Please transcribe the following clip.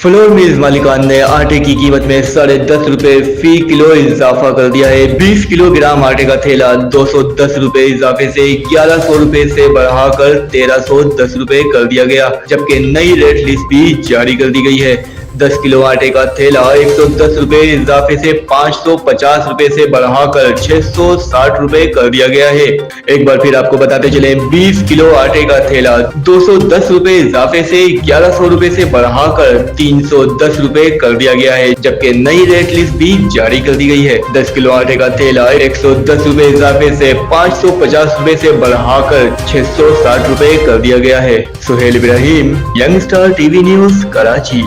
Flour mills मालिकान ने आटे की कीमत में 10.5 रुपए फी किलो इजाफा कर दिया है। 20 किलोग्राम आटे का थैला 210 रुपए इजाफे से 1100 रुपए से बढ़ाकर 1310 रुपए कर दिया गया, जबकि नई रेट लिस्ट भी जारी कर दी गई है। 10 किलो आटे का थैला 110 रुपए इजाफे से 550 रुपए से बढ़ाकर 660 रुपए कर दिया गया है। एक बार फिर आपको बताते चले, 20 किलो आटे का थैला 210 रुपए इजाफे से 1100 रुपए से बढ़ाकर 310 रुपए कर दिया गया है, जबकि नई रेट लिस्ट भी जारी कर दी गई है। 10 किलो आटे का थैला 110 रुपए इजाफे से 550 रुपए से बढ़ाकर 660 रुपए कर दिया गया है। Suhail Ibrahim, young star TV news, Karachi.